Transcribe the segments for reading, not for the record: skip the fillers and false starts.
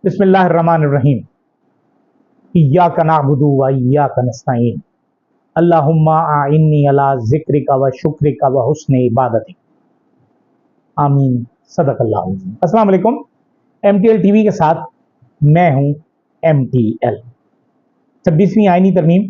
بسم اللہ الرحمن الرحیم ایاک نعبد و ایاک نستعین اللہم اعنی علی ذکرک و شکرک و حسن عبادتک آمین صدق اللہ العظیم۔ السلام علیکم۔ M T L T V کے ساتھ میں ہوں ایم ٹی ایل۔ 26ویں آئینی ترمیم،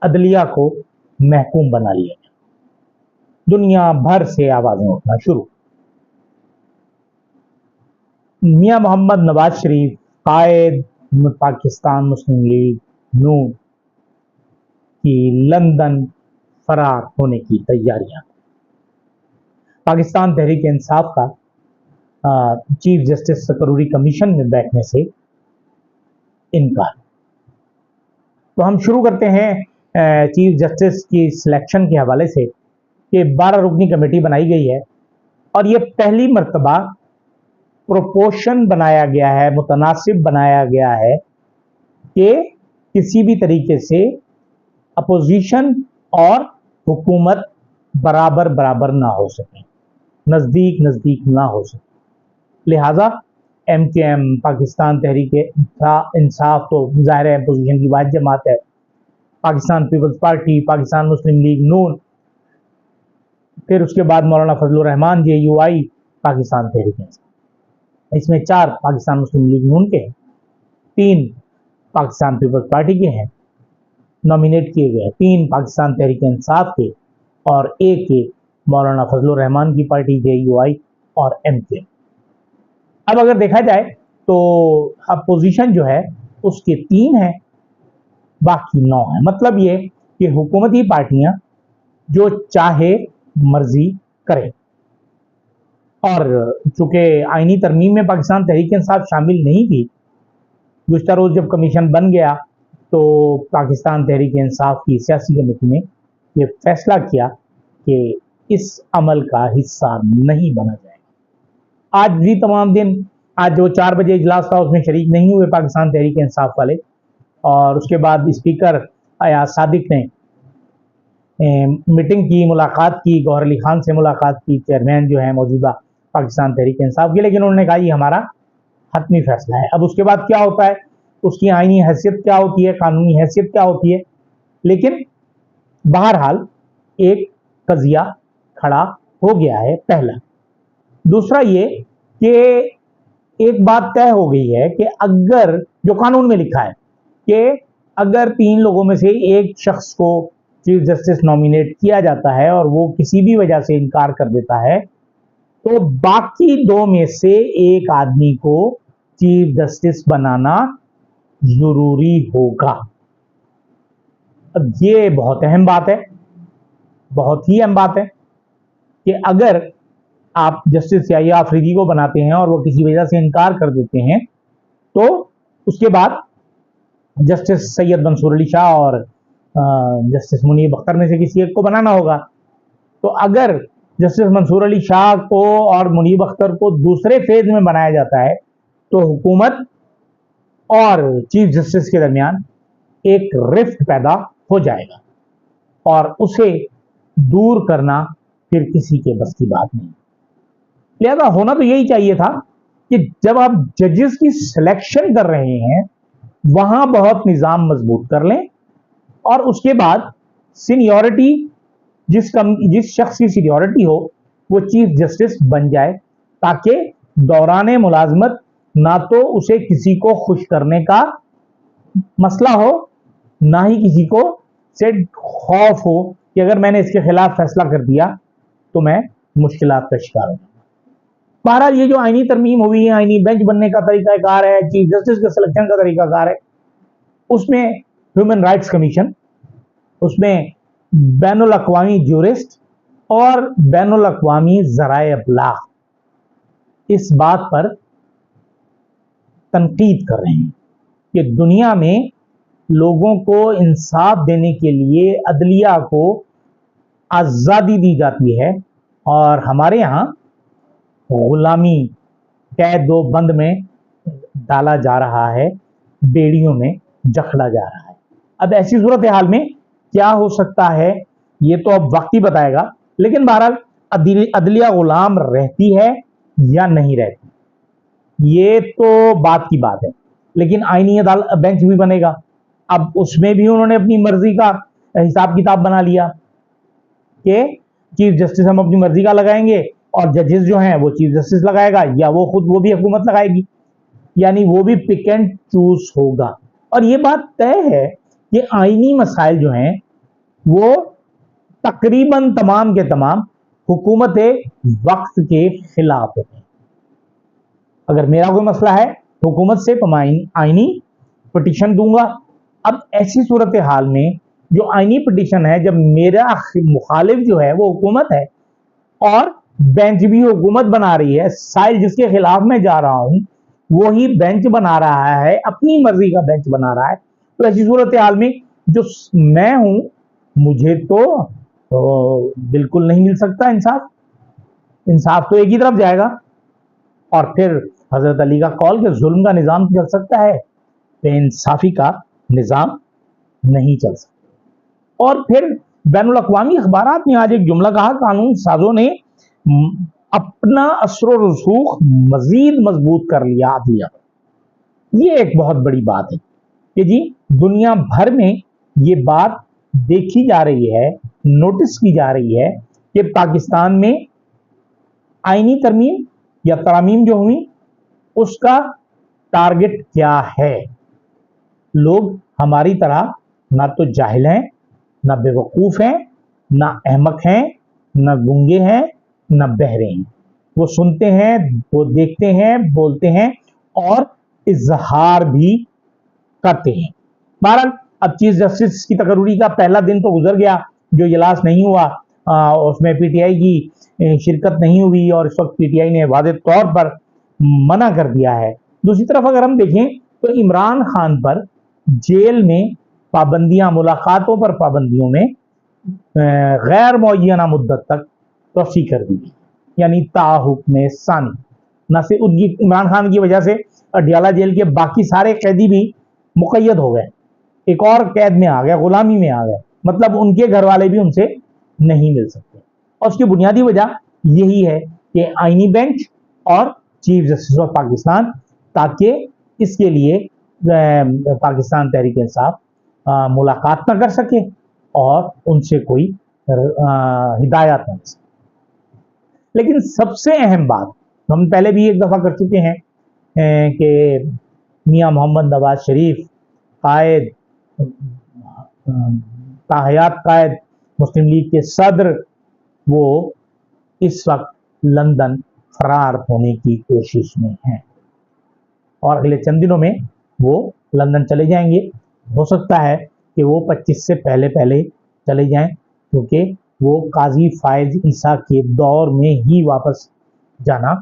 عدلیہ کو محکوم بنا لیا گیا، دنیا بھر سے آوازیں اٹھنا شروع۔ میاں محمد نواز شریف قائد پاکستان مسلم لیگ نون کی لندن فرار ہونے کی تیاریاں۔ پاکستان تحریک انصاف کا چیف جسٹس سکرورئی کمیشن میں بیٹھنے سے انکار۔ تو ہم شروع کرتے ہیں چیف جسٹس کی سلیکشن کے حوالے سے کہ 12 رکنی کمیٹی بنائی گئی ہے اور یہ پہلی مرتبہ پروپورشن بنایا گیا ہے، متناسب بنایا گیا ہے کہ کسی بھی طریقے سے اپوزیشن اور حکومت برابر برابر نہ ہو سکیں، نزدیک نزدیک نہ ہو سکیں۔ لہٰذا ایم کے ایم، پاکستان تحریک انصاف تو ظاہر ہے اپوزیشن کی واحد جماعت ہے، پاکستان پیپلز پارٹی، پاکستان مسلم لیگ نون، پھر اس کے بعد مولانا فضل الرحمان جے یو آئی، پاکستان تحریک انصاف۔ اس میں 4 پاکستان مسلم لیگ نون کے ہیں، 3 پاکستان پیپلز پارٹی کے ہیں نامینیٹ کیے گئے، 3 پاکستان تحریک انصاف کے اور 1 مولانا فضل الرحمان کی پارٹی جے یو آئی اور ایم کے۔ اب اگر دیکھا جائے تو اپوزیشن جو ہے اس کے 3 ہیں، باقی 9 ہیں۔ مطلب یہ کہ حکومتی پارٹیاں جو چاہے مرضی کریں، اور چونکہ آئینی ترمیم میں پاکستان تحریک انصاف شامل نہیں تھی، گزشتہ روز جب کمیشن بن گیا تو پاکستان تحریک انصاف کی سیاسی کمیٹی نے یہ فیصلہ کیا کہ اس عمل کا حصہ نہیں بنا جائے گا۔ آج بھی تمام دن، آج جو 4 بجے اجلاس تھا اس میں شریک نہیں ہوئے پاکستان تحریک انصاف والے، اور اس کے بعد اسپیکر ایاز صادق نے میٹنگ کی، ملاقات کی، گوہر علی خان سے ملاقات کی، چیئرمین جو ہیں موجودہ پاکستان تحریک انصاف کے، لیکن انہوں نے کہا یہ ہمارا حتمی فیصلہ ہے۔ اب اس کے بعد کیا ہوتا ہے، اس کی آئینی حیثیت کیا ہوتی ہے، قانونی حیثیت کیا ہوتی ہے، لیکن بہرحال ایک قضیہ کھڑا ہو گیا ہے پہلا۔ دوسرا یہ کہ ایک بات طے ہو گئی ہے کہ اگر جو قانون میں لکھا ہے کہ اگر 3 لوگوں میں سے ایک شخص کو چیف جسٹس نامینیٹ کیا جاتا ہے اور وہ کسی بھی وجہ سے انکار کر دیتا ہے تو باقی 2 میں سے ایک آدمی کو چیف جسٹس بنانا ضروری ہوگا۔ اب یہ بہت اہم بات ہے، بہت ہی اہم بات ہے کہ اگر آپ جسٹس یحییٰ آفریدی کو بناتے ہیں اور وہ کسی وجہ سے انکار کر دیتے ہیں تو اس کے بعد جسٹس سید منصور علی شاہ اور جسٹس منیب اختر میں سے کسی ایک کو بنانا ہوگا۔ تو اگر جسٹس منصور علی شاہ کو اور منیب اختر کو دوسرے فیز میں بنایا جاتا ہے تو حکومت اور چیف جسٹس کے درمیان ایک رفٹ پیدا ہو جائے گا، اور اسے دور کرنا پھر کسی کے بس کی بات نہیں۔ لہذا ہونا تو یہی چاہیے تھا کہ جب آپ ججز کی سلیکشن کر رہے ہیں وہاں بہت نظام مضبوط کر لیں، اور اس کے بعد سینیورٹی، جس شخص کی سینیورٹی ہو وہ چیف جسٹس بن جائے، تاکہ دوران ملازمت نہ تو اسے کسی کو خوش کرنے کا مسئلہ ہو، نہ ہی کسی کو سے خوف ہو کہ اگر میں نے اس کے خلاف فیصلہ کر دیا تو میں مشکلات کا شکار ہوں۔ بہرحال یہ جو آئینی ترمیم ہوئی ہے، آئینی بینچ بننے کا طریقہ کار ہے، چیف جسٹس کے سلیکشن کا طریقہ کار ہے، اس میں ہیومن رائٹس کمیشن، اس میں بین الاقوامی جورسٹ اور بین الاقوامی ذرائع ابلاغ اس بات پر تنقید کر رہے ہیں کہ دنیا میں لوگوں کو انصاف دینے کے لیے عدلیہ کو آزادی دی جاتی ہے، اور ہمارے یہاں غلامی، قید و بند میں ڈالا جا رہا ہے، بیڑیوں میں جکڑا جا رہا ہے۔ اب ایسی صورتحال میں کیا ہو سکتا ہے یہ تو اب وقت ہی بتائے گا، لیکن بہرحال عدلیہ غلام رہتی ہے یا نہیں رہتی، ये तो बात की बात है, लेकिन आईनी अदालत बेंच भी बनेगा। अब उसमें भी उन्होंने अपनी मर्जी का हिसाब किताब बना लिया कि चीफ जस्टिस हम अपनी मर्जी का लगाएंगे और जजेस जो हैं वो चीफ जस्टिस लगाएगा, या वो भी हुकूमत लगाएगी, यानी वो भी पिक एंड चूज होगा। और ये बात तय है कि आईनी मसाइल जो हैं वो तकरीबन तमाम के तमाम हुकूमत वक्त के खिलाफ होते हैं। अगर मेरा कोई मसला है हुकूमत से तो मैं आईनी पिटीशन दूंगा। अब ऐसी सूरत हाल में जो आईनी पिटीशन है, जब मेरा मुखालिफ जो है वो हुकूमत है और बेंच भी हुकूमत बना रही है, साइल जिसके खिलाफ मैं जा रहा हूं वो ही बेंच बना रहा है, अपनी मर्जी का बेंच बना रहा है, तो ऐसी सूरत हाल में जो मैं हूं मुझे तो बिल्कुल नहीं मिल सकता इंसाफ। इंसाफ तो एक ही तरफ जाएगा। और फिर हजरत अली का कौल कि जुल्म का निजाम चल सकता है, इंसाफी का निजाम नहीं चल सकता। और फिर बैनुल अक़वामी अखबारात में आज एक जुमला कहा, कानून साजों ने अपना असर रसूख मजीद मजबूत कर लिया। ये एक बहुत बड़ी बात है कि जी दुनिया भर में ये बात देखी जा रही है, नोटिस की जा रही है कि पाकिस्तान में आईनी तरमीम या तरामीम जो हुई उसका टारगेट क्या है। लोग हमारी तरह ना तो जाहिल हैं, ना बेवकूफ हैं, ना अहमक हैं, ना गूंगे हैं, ना बहरे हैं। वो सुनते हैं, वो देखते हैं, बोलते हैं और इजहार भी करते हैं। बहरहाल अब चीफ जस्टिस की तकर्री का पहला दिन तो गुजर गया, जो इजलास नहीं हुआ उसमें पीटीआई की शिरकत नहीं हुई और इस वक्त पीटीआई ने वाज़ेह तौर पर मना कर दिया है। दूसरी तरफ अगर हम देखें तो इमरान खान पर जेल में पाबंदियां, मुलाकातों पर पाबंदियों में गैर मुअय्यना मुद्दत तक तोसी कर दी, यानी ताहुक्म सानी। न सिर्फ इमरान खान की वजह से अडियाला जेल के बाकी सारे कैदी भी मुक़य्यद हो गए, एक और कैद में आ गए, गुलामी में आ गए, मतलब उनके घर वाले भी उनसे नहीं मिल सकते। और उसकी बुनियादी वजह यही है कि आईनी बेंच और चीफ जस्टिस ऑफ पाकिस्तान, ताकि इसके लिए पाकिस्तान तहरीक इंसाफ मुलाकात न कर सके और उनसे कोई हिदायत न सके। लेकिन सबसे अहम बात हम पहले भी एक दफ़ा कर चुके हैं कि मियां मोहम्मद नवाज शरीफ कायद, ताहयात कायद मुस्लिम लीग के सदर, वो इस वक्त लंदन फरार होने की कोशिश में हैं और अगले चंद दिनों में वो लंदन चले जाएंगे। हो सकता है कि वो 25 से पहले पहले चले जाएं, क्योंकि वो काजी फायज ईसा के दौर में ही वापस जाना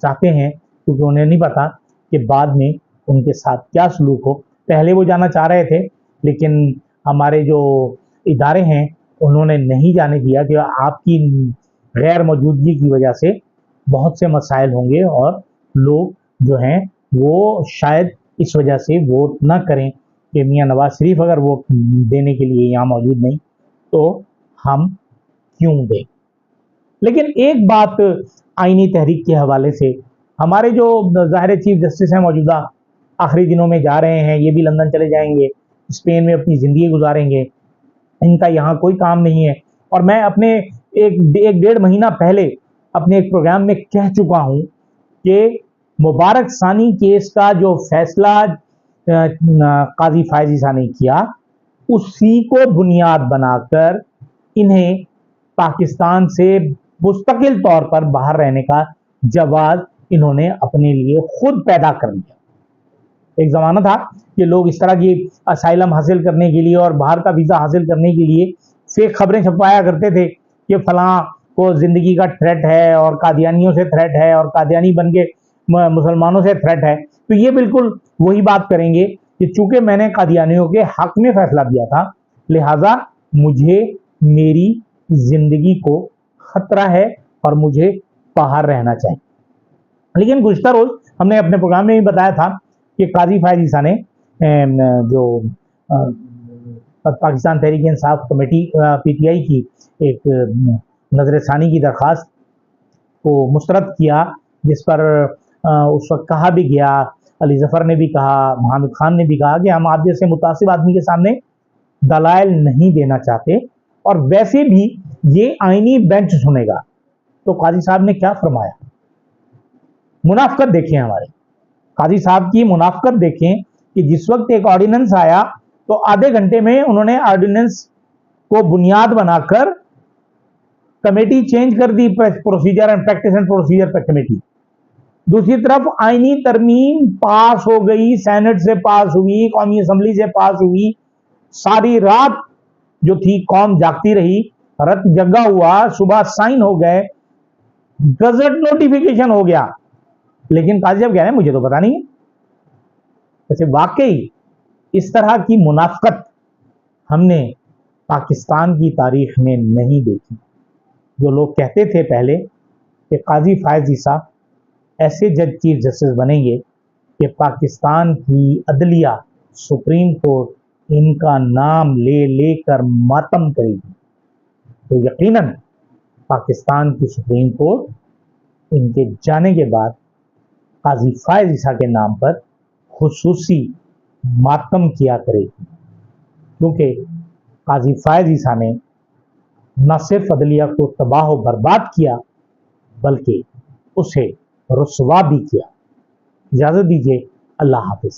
चाहते हैं, क्योंकि उन्हें नहीं पता कि बाद में उनके साथ क्या सलूक हो। पहले वो जाना चाह रहे थे, लेकिन हमारे जो इदारे हैं उन्होंने नहीं जाने दिया कि आपकी गैर मौजूदगी की वजह से बहुत से मसाइल होंगे और लोग जो हैं वो शायद इस वजह से वोट ना करें कि मियां नवाज शरीफ अगर वोट देने के लिए यहाँ मौजूद नहीं तो हम क्यों दें। लेकिन एक बात आईनी तहरीक के हवाले से, हमारे जो ज़ाहिर चीफ जस्टिस हैं मौजूदा आखिरी दिनों में जा रहे हैं, ये भी लंदन चले जाएंगे, स्पेन में अपनी ज़िंदगी गुजारेंगे, इनका यहाँ कोई काम नहीं है। और मैं अपने एक डेढ़ महीना पहले अपने एक प्रोग्राम में कह चुका हूँ कि मुबारक सानी केस का जो फैसला काजी फायज ईसा ने किया, उसी को बुनियाद बनाकर इन्हें पाकिस्तान से मुस्तकिल तौर पर बाहर रहने का जवाब इन्होंने अपने लिए खुद पैदा कर लिया। एक ज़माना था कि लोग इस तरह की असाइलम हासिल करने के लिए और बाहर का वीज़ा हासिल करने के लिए फेक खबरें छपवाया करते थे कि फलां को ज़िंदगी का थ्रेट है और कादियानियों से थ्रेट है और कादियानी बन के मुसलमानों से थ्रेट है। तो ये बिल्कुल वही बात करेंगे कि चूंकि मैंने कादियानियों के हक में फैसला दिया था, लिहाजा मुझे मेरी ज़िंदगी को खतरा है और मुझे बाहर रहना चाहिए। लेकिन गुज़श्ता रोज़ हमने अपने प्रोग्राम में भी बताया था कि काजी फायज ईसा ने जो पाकिस्तान तहरीक इंसाफ कमेटी पीटीआई की एक नजर सानी की दरख्वास्त को मुस्तरद किया, जिस पर उस वक्त कहा भी गया, अली जफर ने भी कहा, हामिद खान ने भी कहा कि हम आप जैसे मुतासिब आदमी के सामने दलाइल नहीं देना चाहते, और वैसे भी ये आईनी बेंच सुनेगा। तो काजी साहब ने क्या फरमाया, मुनाफकत देखें, हमारे काजी साहब की मुनाफकत देखें कि जिस वक्त एक ऑर्डिनेंस आया तो आधे घंटे में उन्होंने ऑर्डिनेंस को बुनियाद बनाकर कमेटी चेंज कर दी, procedure and practice and procedure पर कमेटी। दूसरी तरफ आईनी तरमीम पास हो गई, सेनेट से पास हुई, कौमी असम्बली से पास हुई, सारी रात जो थी कौम जागती रही, रत जगा हुआ, सुबह साइन हो गए, गजट नोटिफिकेशन हो गया, लेकिन काजी साहब कह रहे हैं मुझे तो पता नहीं है। वैसे वाकई इस तरह की मुनाफकत हमने पाकिस्तान की तारीख में नहीं देखी। जो लोग कहते थे पहले कि काजी फायज ईसा ऐसे जज चीफ जस्टिस बनेंगे कि पाकिस्तान की अदलिया सुप्रीम कोर्ट इनका नाम ले लेकर मातम करेगी, तो यकीनन पाकिस्तान की सुप्रीम कोर्ट इनके जाने के बाद काजी फायज ईसा के नाम पर खुसूसी मातम किया करेगी, क्योंकि काजी फायज ईसा ने न सिर्फ अदलिया को तबाह व बर्बाद किया बल्कि उसे रुसवा भी किया। इजाजत दीजिए, अल्लाह हाफिज।